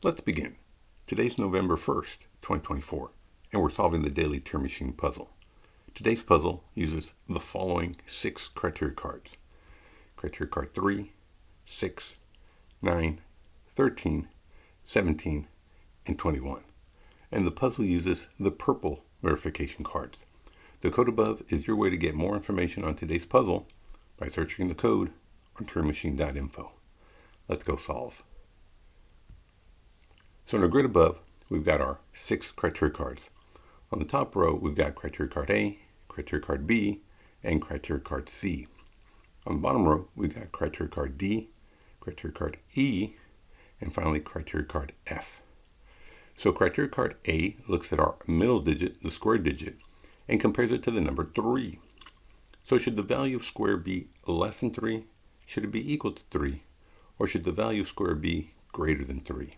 Let's begin. Today's November 1st, 2024, and we're solving the Daily Turing Machine Puzzle. Today's puzzle uses the following 6 criteria cards. Criteria card 3, 6, 9, 13, 17, and 21. And the puzzle uses the purple verification cards. The code above is your way to get more information on today's puzzle by searching the code on turingmachine.info. Let's go solve. So in the grid above, we've got our 6 criteria cards. On the top row, we've got criteria card A, criteria card B, and criteria card C. On the bottom row, we've got criteria card D, criteria card E, and finally criteria card F. So criteria card A looks at our middle digit, the square digit, and compares it to the number 3. So should the value of square be less than 3? Should it be equal to 3? Or should the value of square be greater than 3?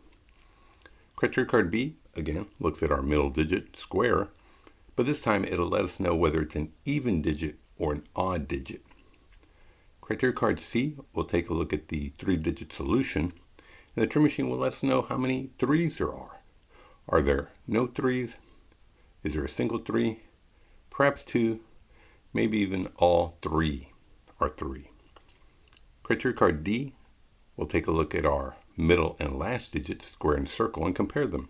Criteria card B, again, looks at our middle digit, square, but this time it'll let us know whether it's an even digit or an odd digit. Criteria card C will take a look at the 3-digit solution, and the Turing Machine will let us know how many 3s there are. Are there no 3s? Is there a single 3? Perhaps 2, maybe even all 3 are 3. Criteria card D will take a look at our middle and last digits, square and circle, and compare them.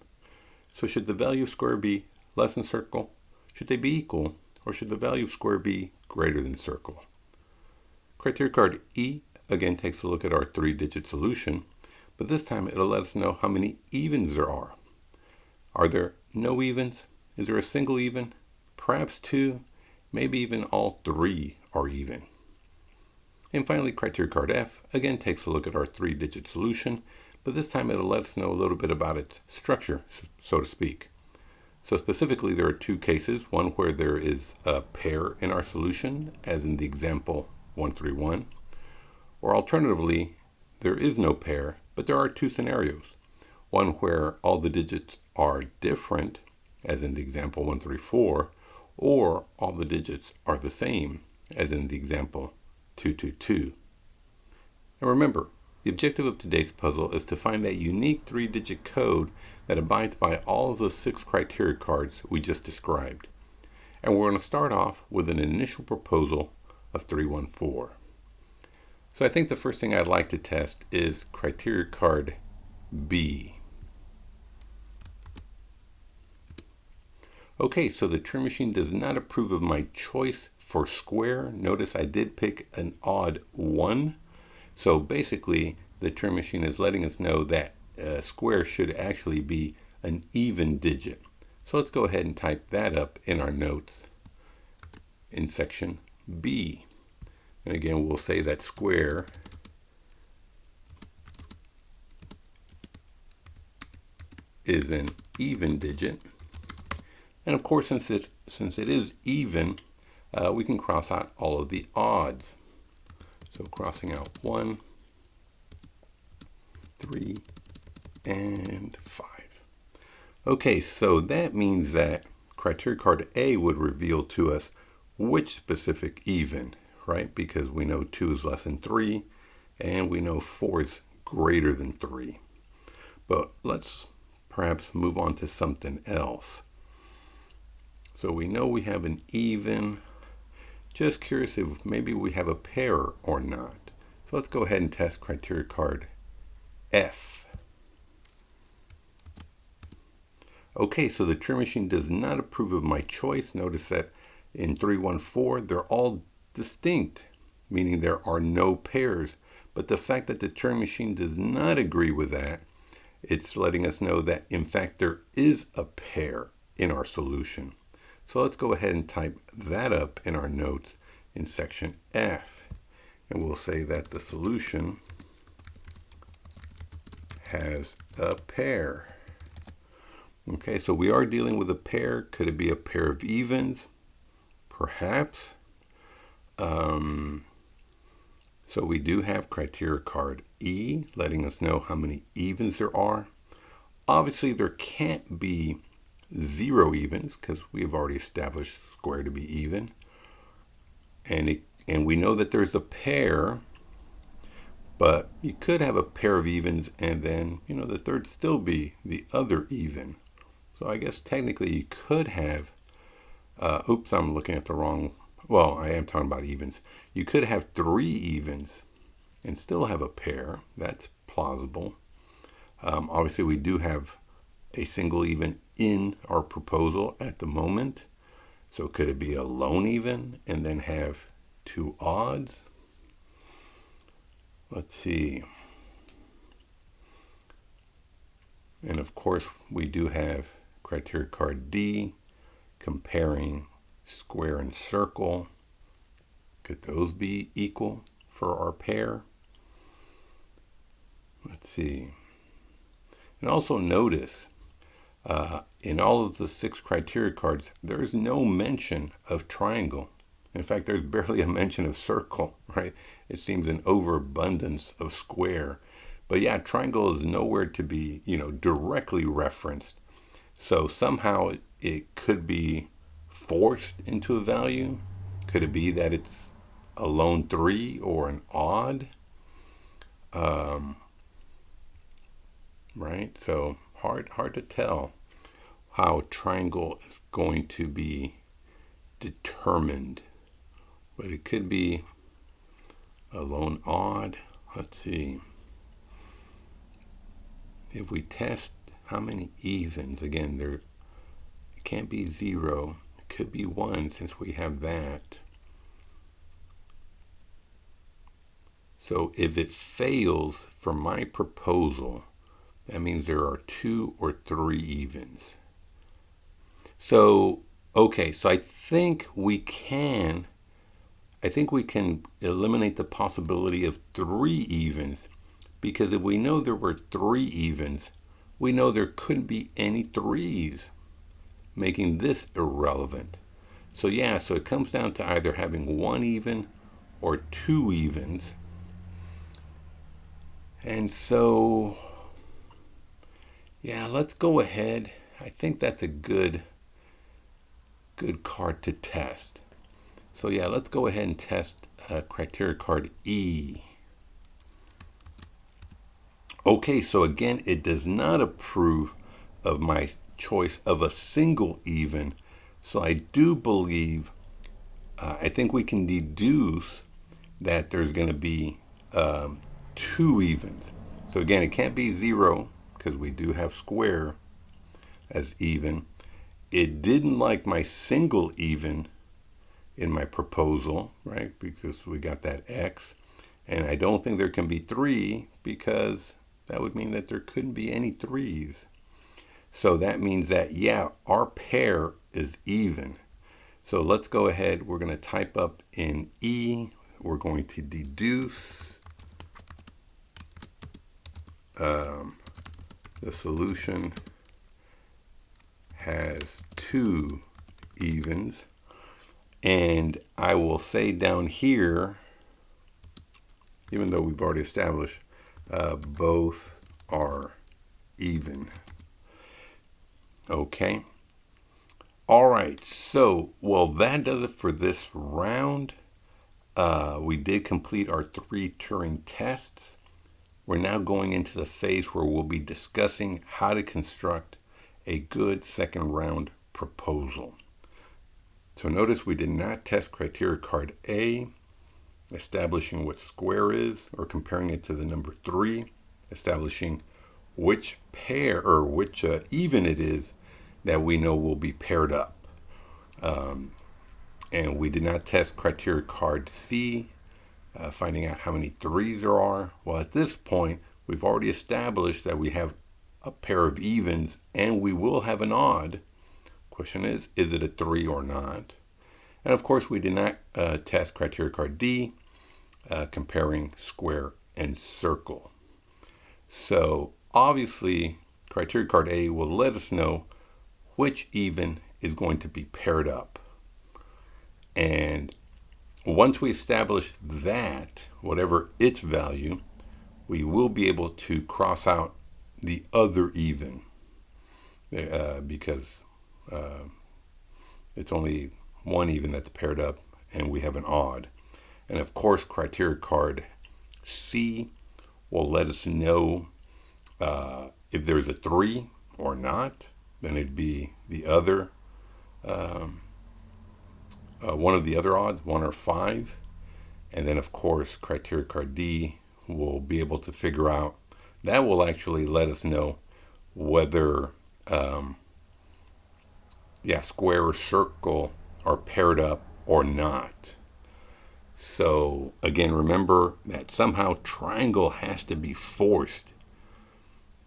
So should the value of square be less than circle? Should they be equal? Or should the value of square be greater than circle? Criteria card E again takes a look at our 3-digit solution, but this time it'll let us know how many evens there are. Are there no evens? Is there a single even? Perhaps 2, maybe even all 3 are even. And finally, criteria card F again takes a look at our 3-digit solution, but this time it'll let us know a little bit about its structure, so to speak. So specifically, there are 2 cases, one where there is a pair in our solution, as in the example 131, or alternatively, there is no pair, but there are 2 scenarios. One where all the digits are different, as in the example 134, or all the digits are the same, as in the example 222. And remember, the objective of today's puzzle is to find that unique 3-digit code that abides by all of the 6 criteria cards we just described. And we're going to start off with an initial proposal of 314. So I think the first thing I'd like to test is criteria card B. Okay, so the Turing Machine does not approve of my choice for square. Notice I did pick an odd 1. So basically, the Turing Machine is letting us know that square should actually be an even digit. So let's go ahead and type that up in our notes in section B. And again, we'll say that square is an even digit. And of course, since it is even, we can cross out all of the odds. So crossing out 1, 3, and 5. Okay, so that means that criteria card A would reveal to us which specific even, right? Because we know 2 is less than 3, and we know 4 is greater than 3. But let's perhaps move on to something else. So we know we have an even. Just curious if maybe we have a pair or not. So let's go ahead and test criteria card F. Okay, so the Turing Machine does not approve of my choice. Notice that in 314, they're all distinct, meaning there are no pairs. But the fact that the Turing Machine does not agree with that, it's letting us know that, in fact, there is a pair in our solution. So let's go ahead and type that up in our notes in section F. And we'll say that the solution has a pair. Okay, so we are dealing with a pair. Could it be a pair of evens? Perhaps. So we do have criteria card E, letting us know how many evens there are. Obviously, there can't be 0 evens because we have already established square to be even. And we know that there's a pair, But you could have a pair of evens and then, the third still be the other even. So I guess technically you could have, oops, I'm looking at the wrong, well, I am talking about evens. You could have 3 evens and still have a pair. That's plausible. Obviously, we do have a single even in our proposal at the moment. So could it be a lone even and then have 2 odds? Let's see. And of course, we do have criteria card D, comparing square and circle. Could those be equal for our pair? Let's see. And also notice, in all of the 6 criteria cards, there's no mention of triangle. In fact, there's barely a mention of circle, right? It seems an overabundance of square. But yeah, triangle is nowhere to be, directly referenced. So somehow it could be forced into a value. Could it be that it's a lone 3 or an odd? Right? So hard to tell how triangle is going to be determined. But it could be a lone odd. Let's see. If we test how many evens, again, it can't be 0. It could be 1 since we have that. So if it fails for my proposal, that means there are 2 or 3 evens. So, okay, so I think we can eliminate the possibility of 3 evens, because if we know there were 3 evens, we know there couldn't be any 3s, making this irrelevant. So yeah, so it comes down to either having 1 even or 2 evens. And so, yeah, let's go ahead. I think that's a good card to test. So yeah, let's go ahead and test criteria card E. Okay, so again, it does not approve of my choice of a single even. So I do believe, I think we can deduce that there's going to be 2 evens. So again, it can't be 0 because we do have square as even. It didn't like my single even in my proposal, right? Because we got that X. And I don't think there can be 3 because that would mean that there couldn't be any 3s. So that means that, yeah, our pair is even. So let's go ahead. We're going to type up in E. We're going to deduce the solution has 2 evens. And I will say down here, even though we've already established, both are even. Okay. All right. So, well, that does it for this round. We did complete our 3 Turing tests. We're now going into the phase where we'll be discussing how to construct a good second round proposal. So notice we did not test criteria card A, establishing what square is, or comparing it to the number 3, establishing which pair or which even it is that we know will be paired up. And we did not test criteria card C, finding out how many 3s there are. Well, at this point, we've already established that we have a pair of evens and we will have an odd. Question is it a 3 or not? And of course, we did not test criteria card D, comparing square and circle. So obviously, criteria card A will let us know which even is going to be paired up. And once we establish that, whatever its value, we will be able to cross out the other even because it's only 1 even that's paired up and we have an odd. And of course, criteria card C will let us know if there's a 3 or not. Then it'd be the other, one of the other odds, 1 or 5. And then, of course, criteria card D will be able to figure out, that will actually let us know whether, square or circle are paired up or not. So, again, remember that somehow triangle has to be forced.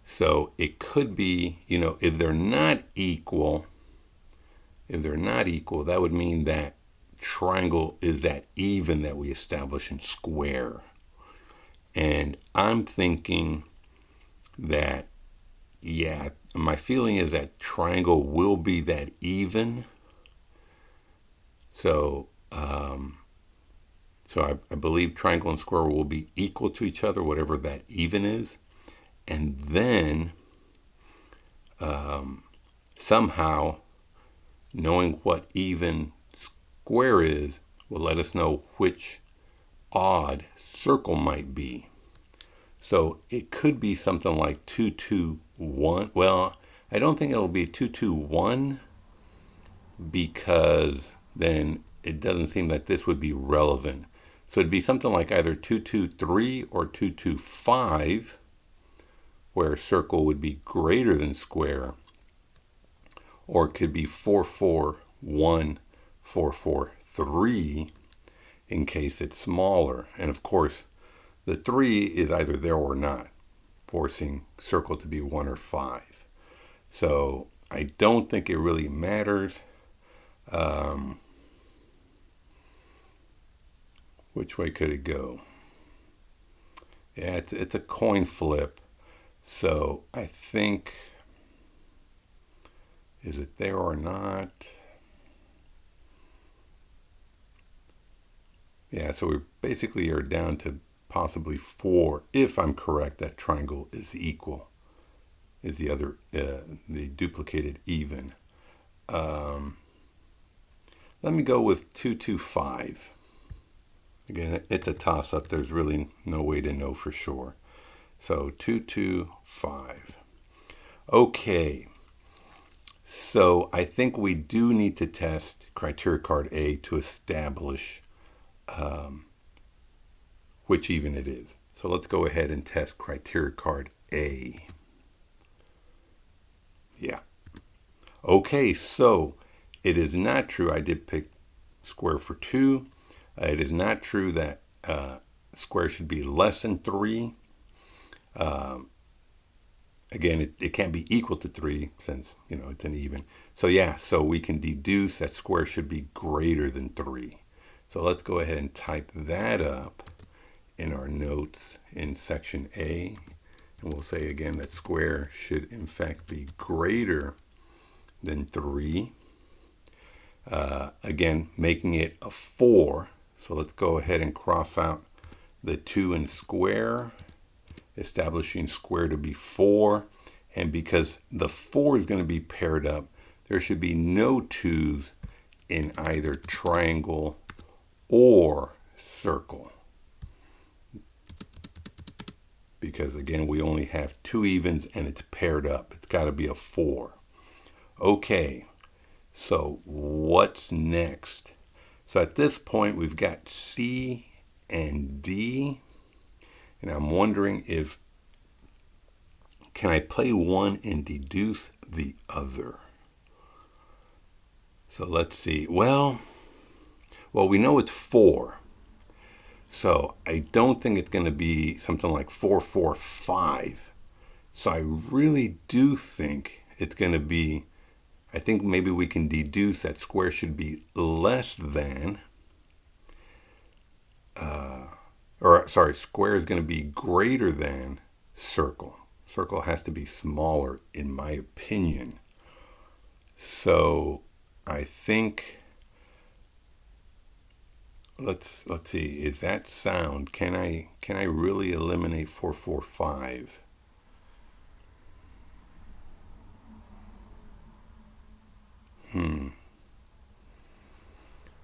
So it could be, if they're not equal, that would mean that triangle is that even that we establish in square. And I'm thinking that, my feeling is that triangle will be that even. So, I believe triangle and square will be equal to each other, whatever that even is. And then, somehow, knowing what even square is will let us know which odd circle might be. So it could be something like 2, 2, 1. Well, I don't think it'll be 2, 2, 1, because then it doesn't seem that this would be relevant. So it'd be something like either 2, 2, 3 or 2, 2, 5, where circle would be greater than square. Or it could be 4, 4, 1, 4, 4, 3, in case it's smaller. And of course, the 3 is either there or not, forcing circle to be 1 or 5. So I don't think it really matters which way could it go. Yeah, it's a coin flip. So I think, is it there or not? Yeah, so we basically are down to possibly 4, if I'm correct, that triangle is equal, is the other, the duplicated even. Let me go with 2, 2, 5. Again, it's a toss-up. There's really no way to know for sure. So 2, 2, 5. Okay. So I think we do need to test criteria card A to establish which even it is. So let's go ahead and test criteria card A. Yeah. Okay, so it is not true. I did pick square for 2. It is not true that square should be less than 3. Again, it can't be equal to 3 since, it's an even. So so we can deduce that square should be greater than 3. So let's go ahead and type that up in our notes in section A. And we'll say again that square should in fact be greater than 3. Again, making it a 4. So let's go ahead and cross out the 2 in square, establishing square to be 4. And because the 4 is going to be paired up, there should be no 2's in either triangle or circle. Because again, we only have 2 evens and it's paired up. It's got to be a 4. Okay, so what's next? So at this point, we've got C and D. And I'm wondering can I play one and deduce the other? So let's see. Well, we know it's 4. So I don't think it's going to be something like 4, 4, 5. So I really do think it's going to be, I think maybe we can deduce that square should be less than, square is going to be greater than circle. Circle has to be smaller, in my opinion. So I think, let's see, is that sound? Can I really eliminate 4, 4, 5?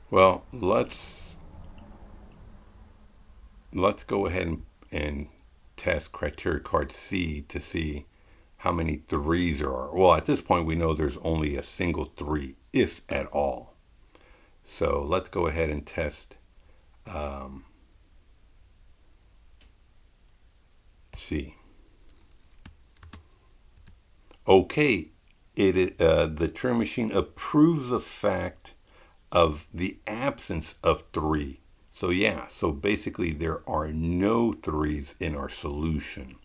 Well, let's go ahead and test criteria card C to see how many 3s there are. Well, at this point, we know there's only a single 3, if at all. So let's go ahead and test C. Okay, the Turing machine approves the fact of the absence of 3. So yeah, so basically there are no 3s in our solution.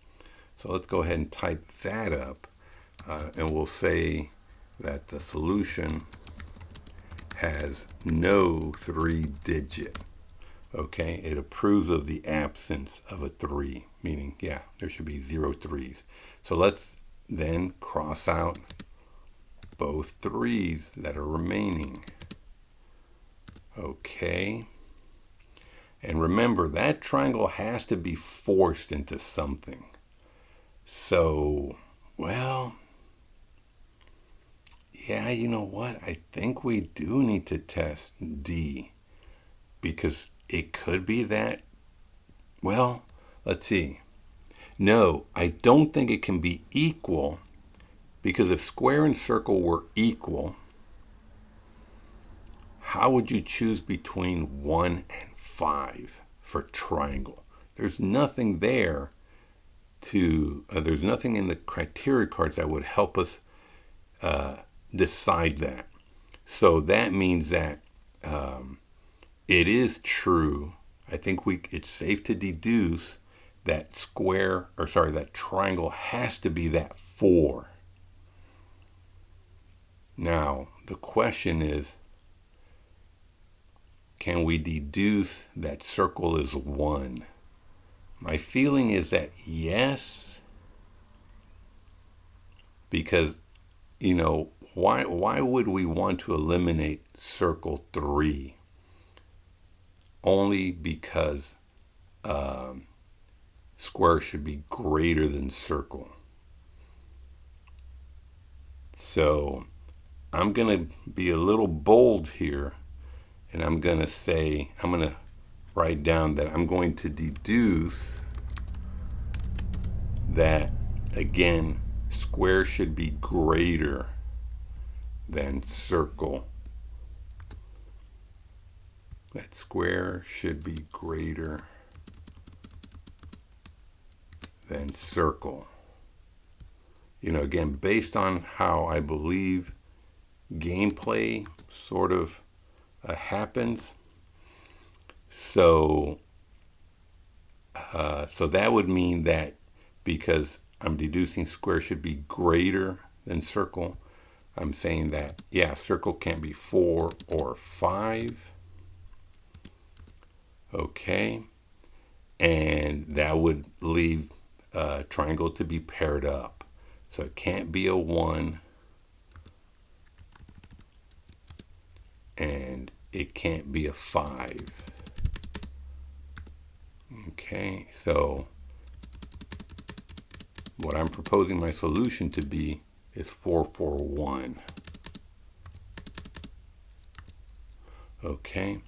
So let's go ahead and type that up, and we'll say that the solution has no 3-digit. Okay, it approves of the absence of a 3, meaning, yeah, there should be 0 3s. So let's then cross out both 3s that are remaining. Okay. And remember, that triangle has to be forced into something. So, well, yeah, you know what? I think we do need to test D, because it could be that, well, let's see. No, I don't think it can be equal, because if square and circle were equal, how would you choose between 1 and 5 for triangle? There's nothing there there's nothing in the criteria cards that would help us decide that. So that means that it is true. I think it's safe to deduce that that triangle has to be that 4. Now, the question is, can we deduce that circle is 1? My feeling is that yes, because, you know, why would we want to eliminate circle 3? Only because square should be greater than circle. So I'm going to be a little bold here, and I'm going to write down that I'm going to deduce that, again, square should be greater than circle. That square should be greater than circle. You know, again, based on how I believe gameplay sort of happens. So that would mean that because I'm deducing square should be greater than circle, I'm saying that, yeah, circle can't be 4 or 5. Okay. And that would leave triangle to be paired up. So it can't be a 1. And it can't be a 5. Okay, so what I'm proposing my solution to be is 4, 4, 1. Okay,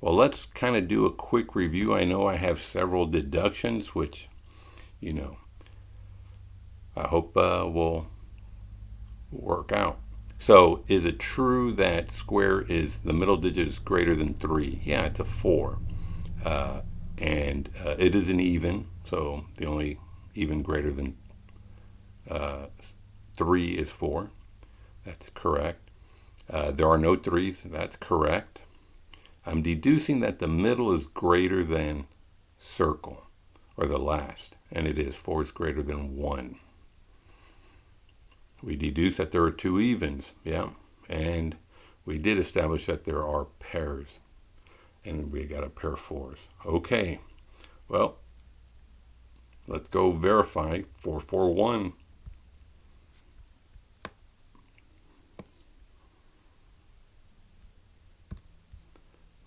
well, let's kind of do a quick review. I know I have several deductions, which, you know, I hope will work out. So is it true that square is, the middle digit is greater than 3? Yeah, it's a 4. And it is an even, so the only even greater than 3 is 4. That's correct. There are no 3s. That's correct. I'm deducing that the middle is greater than circle, or the last, and it is. 4 is greater than 1. We deduce that there are 2 evens, yeah, and we did establish that there are pairs, and we got a pair of 4s. Okay, well, let's go verify 4, 4, 1.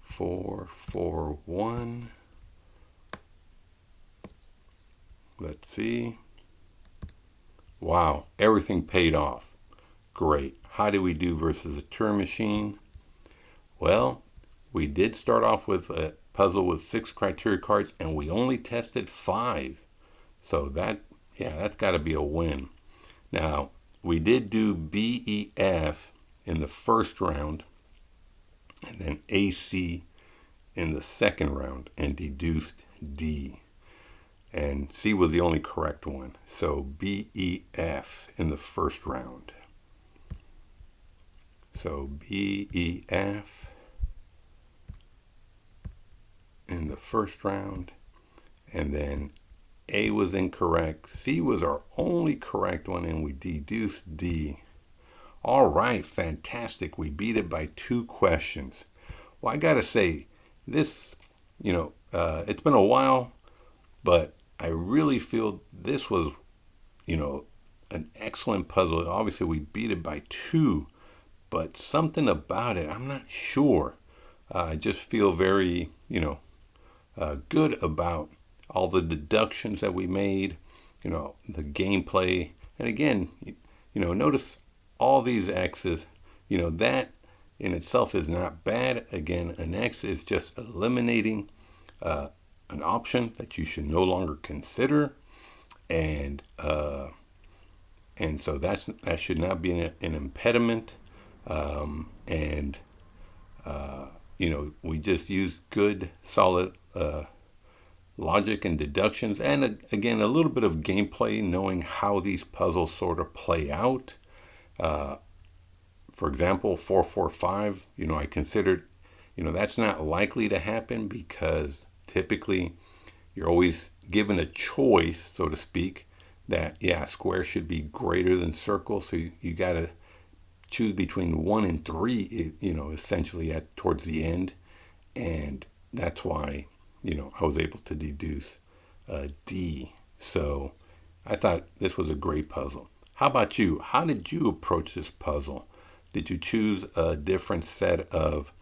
Four, 4, 1. Let's see. Wow, everything paid off. Great. How do we do versus a Turing machine? Well, we did start off with a puzzle with 6 criteria cards, and we only tested 5. So that's got to be a win. Now, we did do BEF in the first round, and then AC in the second round, and deduced D. And C was the only correct one. So BEF in the first round. So BEF in the first round, and then A was incorrect. C was our only correct one, and we deduced D. All right, fantastic. We beat it by 2 questions. Well, I gotta say, this, it's been a while, but I really feel this was, an excellent puzzle. Obviously, we beat it by 2, but something about it, I'm not sure. I just feel very, good about all the deductions that we made, the gameplay. And again, notice all these X's, that in itself is not bad. Again, an X is just eliminating an option that you should no longer consider. And so that should not be an impediment. We just use good, solid logic and deductions, and again, a little bit of gameplay, knowing how these puzzles sort of play out. For example, 445, I considered, that's not likely to happen because typically you're always given a choice, so to speak, that, square should be greater than circle. So you got to choose between 1 and 3, essentially towards the end. And that's why, I was able to deduce D. So I thought this was a great puzzle. How about you? How did you approach this puzzle? Did you choose a different set of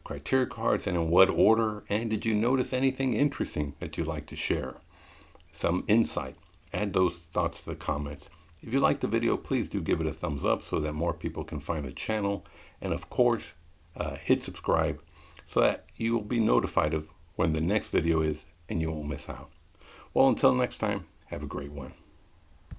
criteria cards, and in what order? And did you notice anything interesting that you'd like to share? Some insight. Add those thoughts to the comments. If you liked the video, please do give it a thumbs up so that more people can find the channel. And of course, hit subscribe so that you will be notified of when the next video is and you won't miss out. Well, until next time, have a great one.